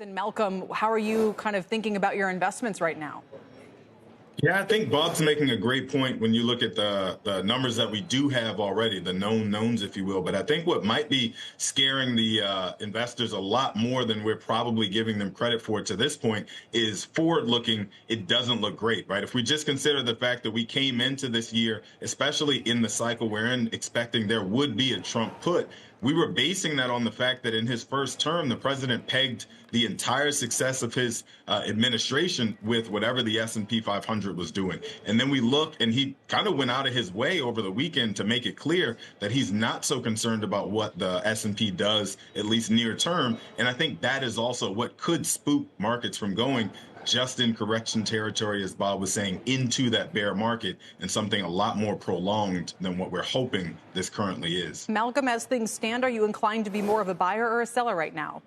And Malcolm, how are you kind of thinking about your investments right now? Yeah, I think Bob's making a great point when you look at the numbers that we do have already, the known knowns, if you will. But I think what might be scaring the investors a lot more than we're probably giving them credit for to this point is forward looking. It doesn't look great, right? If we just consider the fact that we came into this year, especially in the cycle we're in, expecting there would be a Trump put, we were basing that on the fact that in his first term, the president pegged the entire success of his administration with whatever the S&P 500 was doing. And then we look, and he kind of went out of his way over the weekend to make it clear that he's not so concerned about what the S&P does, at least near term. And I think that is also what could spook markets from going just in correction territory, as Bob was saying, into that bear market and something a lot more prolonged than what we're hoping this currently is. Malcolm, as things stand, are you inclined to be more of a buyer or a seller right now?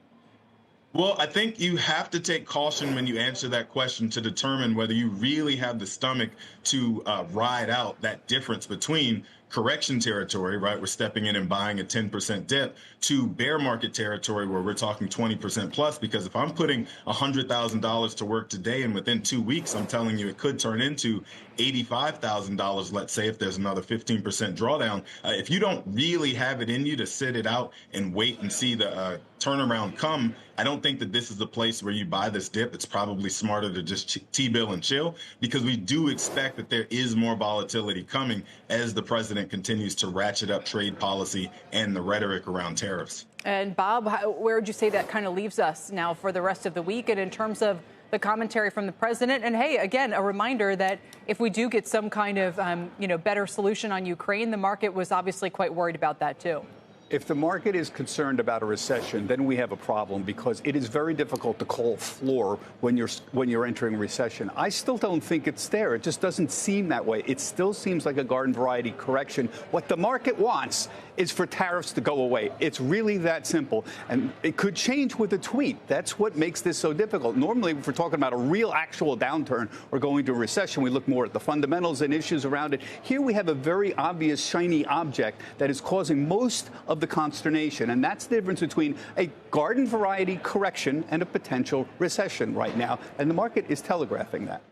Well, I think you have to take caution when you answer that question to determine whether you really have the stomach to ride out that difference between correction territory, right? We're stepping in and buying a 10% dip, to bear market territory where we're talking 20% plus. Because if I'm putting $100,000 to work today and within 2 weeks, I'm telling you it could turn into $85,000, let's say, if there's another 15% drawdown. If you don't really have it in you to sit it out and wait and see the turnaround come, I don't think that this is the place where you buy this dip. It's probably smarter to just T-bill and chill, because we do expect that there is more volatility coming as the president continues to ratchet up trade policy and the rhetoric around tariffs. And Bob, where would you say that kind of leaves us now for the rest of the week? And in terms of the commentary from the president, and hey, again, a reminder that if we do get some kind of, better solution on Ukraine, the market was obviously quite worried about that too. If the market is concerned about a recession, then we have a problem, because it is very difficult to call floor when you're entering a recession. I still don't think it's there. It just doesn't seem that way. It still seems like a garden variety correction. What the market wants is for tariffs to go away. It's really that simple. And it could change with a tweet. That's what makes this so difficult. Normally, if we're talking about a real actual downturn or going to a recession, we look more at the fundamentals and issues around it. Here we have a very obvious shiny object that is causing most of the consternation. And that's the difference between a garden variety correction and a potential recession right now. And the market is telegraphing that.